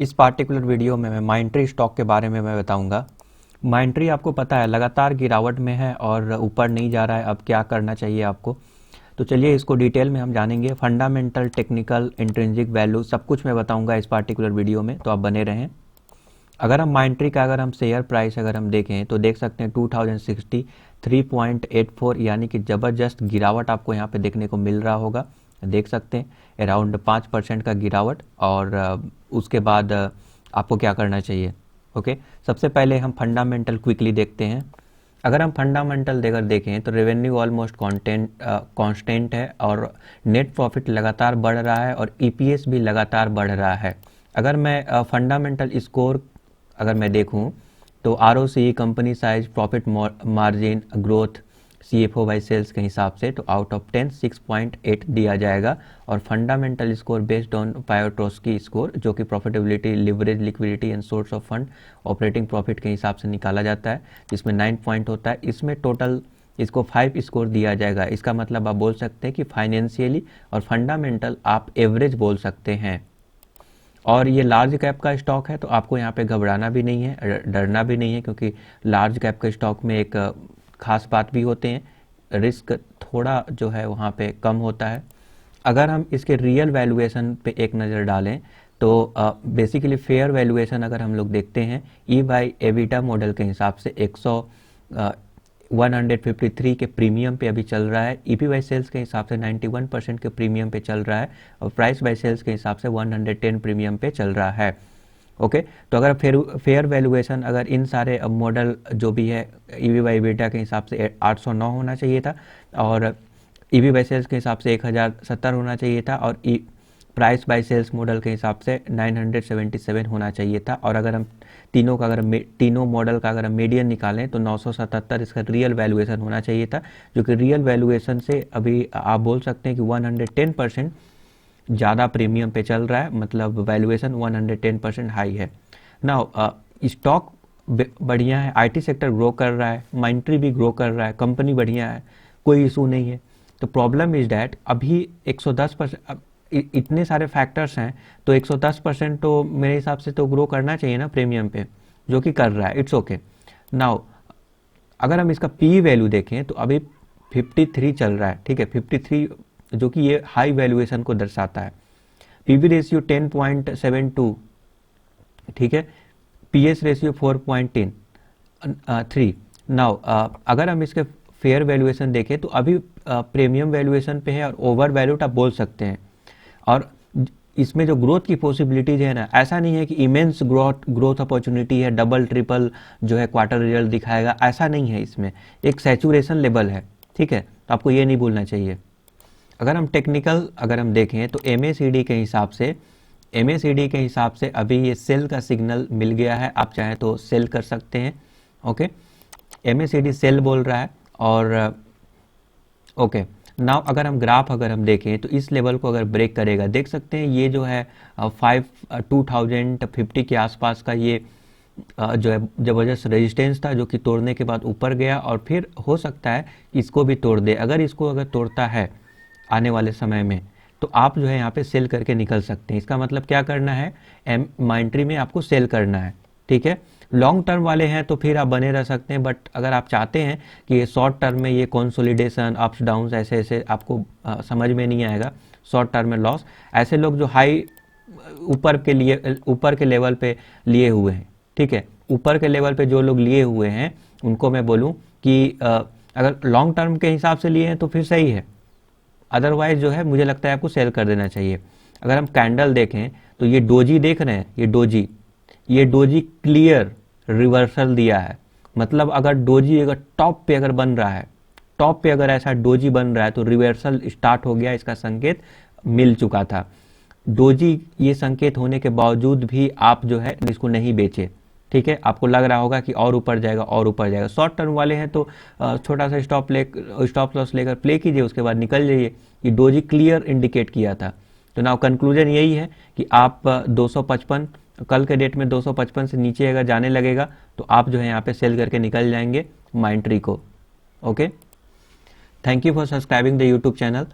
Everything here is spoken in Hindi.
इस पार्टिकुलर वीडियो में मैं माइंट्री स्टॉक के बारे में मैं बताऊंगा। माइंट्री आपको पता है लगातार गिरावट में है और ऊपर नहीं जा रहा है। अब क्या करना चाहिए आपको, तो चलिए इसको डिटेल में हम जानेंगे। फंडामेंटल, टेक्निकल, इंट्रिंसिक वैल्यू सब कुछ मैं बताऊंगा इस पार्टिकुलर वीडियो में, तो आप बने रहें। अगर हम माइंट्री का अगर हम शेयर प्राइस अगर हम देखें तो देख सकते हैं 2060 3.84, यानी कि ज़बरदस्त गिरावट आपको यहाँ पे देखने को मिल रहा होगा। देख सकते हैं अराउंड 5% का गिरावट। और उसके बाद आपको क्या करना चाहिए। ओके, सबसे पहले हम फंडामेंटल क्विकली देखते हैं। अगर हम फंडामेंटल अगर देखें तो रेवेन्यू ऑलमोस्ट कांस्टेंट है और नेट प्रॉफिट लगातार बढ़ रहा है और ईपीएस भी लगातार बढ़ रहा है। अगर मैं फंडामेंटल स्कोर अगर मैं देखूं तो ROC, company size, profit margin, growth, CFO by sales के हिसाब से तो आउट ऑफ 10 6.8 दिया जाएगा। और fundamental score based on Piotroski score, जो कि profitability, leverage, liquidity and source of fund, operating profit के हिसाब से निकाला जाता है, जिसमें 9 पॉइंट होता है। इसमें टोटल इसको 5 स्कोर दिया जाएगा। इसका मतलब आप बोल सकते हैं कि फाइनेंशियली और फंडामेंटल आप एवरेज बोल सकते हैं। और ये लार्ज कैप का स्टॉक है, तो आपको यहाँ पे घबराना भी नहीं है, डरना भी नहीं है, क्योंकि लार्ज कैप के स्टॉक में एक खास बात भी होते हैं, रिस्क थोड़ा जो है वहाँ पे कम होता है। अगर हम इसके रियल वैल्यूएशन पे एक नज़र डालें तो बेसिकली फेयर वैल्यूएशन अगर हम लोग देखते हैं ई बाई एविटा मॉडल के हिसाब से 153 के प्रीमियम पे अभी चल रहा है। ईपी बाई सेल्स के हिसाब से 91% के प्रीमियम पे चल रहा है और प्राइस बाई सेल्स के हिसाब से 110 प्रीमियम पे चल रहा है। ओके, तो अगर फेयर वैल्यूएशन अगर इन सारे मॉडल जो भी है ईवी बाई एविटा के हिसाब से 809 होना चाहिए था और ईवी बाई सेल्स के हिसाब से 1070 होना चाहिए था और प्राइस बाई सेल्स मॉडल के हिसाब से 977 होना चाहिए था। और अगर हम तीनों मॉडल का अगर हम मीडियन निकालें तो 977 इसका रियल वैल्यूएशन होना चाहिए था, जो कि रियल वैल्यूएशन से अभी आप बोल सकते हैं कि 110% ज़्यादा प्रीमियम पे चल रहा है, मतलब वैल्यूएशन 110% हाई है। नाउ स्टॉक बढ़िया है, आईटी सेक्टर ग्रो कर रहा है, माइंट्री भी ग्रो कर रहा है, कंपनी बढ़िया है, कोई इशू नहीं है। तो प्रॉब्लम इज डैट अभी 110%, इतने सारे फैक्टर्स हैं तो 110% तो मेरे हिसाब से तो ग्रो करना चाहिए ना प्रीमियम पे, जो कि कर रहा है। It's okay. नाउ अगर हम इसका पी वैल्यू देखें तो अभी 53 चल रहा है, ठीक है, 53, जो कि ये हाई वैल्यूएशन को दर्शाता है। पीवी रेशियो 10.72, ठीक है, पीएस रेशियो 4.3। नाउ अगर हम इसके फेयर वैल्यूएशन देखें तो अभी प्रीमियम वैल्यूएशन पे है और ओवर वैल्यूड आप बोल सकते हैं। और इसमें जो ग्रोथ की पॉसिबिलिटीज है ना, ऐसा नहीं है कि इमेंस ग्रोथ अपॉर्चुनिटी है, डबल ट्रिपल जो है क्वार्टर रिजल्ट दिखाएगा, ऐसा नहीं है। इसमें एक सैचुरेशन लेवल है, ठीक है, तो आपको ये नहीं भूलना चाहिए। अगर हम टेक्निकल अगर हम देखें तो एमएसीडी के हिसाब से अभी ये सेल का सिग्नल मिल गया है, आप चाहें तो सेल कर सकते हैं। ओके, एमएसीडी सेल बोल रहा है। और ओके, नाउ अगर हम ग्राफ अगर हम देखें तो इस लेवल को अगर ब्रेक करेगा, देख सकते हैं ये जो है 2050 के आसपास का ये जो है ज़बरदस्त रेजिस्टेंस था, जो कि तोड़ने के बाद ऊपर गया और फिर हो सकता है इसको भी तोड़ दे। अगर इसको अगर तोड़ता है आने वाले समय में तो आप जो है यहाँ पे सेल करके निकल सकते हैं। इसका मतलब क्या करना है, माइंट्री में आपको सेल करना है, ठीक है। लॉन्ग टर्म वाले हैं तो फिर आप बने रह सकते हैं, बट अगर आप चाहते हैं कि ये शॉर्ट टर्म में ये कंसोलिडेशन अप्स डाउन्स ऐसे ऐसे आपको समझ में नहीं आएगा, शॉर्ट टर्म में लॉस, ऐसे लोग जो हाई ऊपर के लेवल पे लिए हुए हैं, ठीक है, ऊपर के लेवल पे जो लोग लिए हुए हैं उनको मैं बोलूँ कि अगर लॉन्ग टर्म के हिसाब से लिए हैं तो फिर सही है, अदरवाइज जो है मुझे लगता है आपको सेल कर देना चाहिए। अगर हम कैंडल देखें तो ये डोजी देख रहे हैं, ये डोजी क्लियर रिवर्सल दिया है। मतलब अगर डोजी अगर टॉप पे अगर बन रहा है, टॉप पे अगर ऐसा डोजी बन रहा है तो रिवर्सल स्टार्ट हो गया, इसका संकेत मिल चुका था। डोजी ये संकेत होने के बावजूद भी आप जो है इसको नहीं बेचे, ठीक है, आपको लग रहा होगा कि और ऊपर जाएगा और ऊपर जाएगा। शॉर्ट टर्म वाले हैं तो छोटा सा स्टॉप लॉस लेकर प्ले कीजिए, उसके बाद निकल जाइए। ये डोजी क्लियर इंडिकेट किया था। तो नाउ कंक्लूजन यही है कि आप 255 कल के डेट में 255 से नीचे अगर जाने लगेगा तो आप जो है यहाँ पे सेल करके निकल जाएंगे माइंट्री को। Okay, thank you for subscribing the YouTube channel.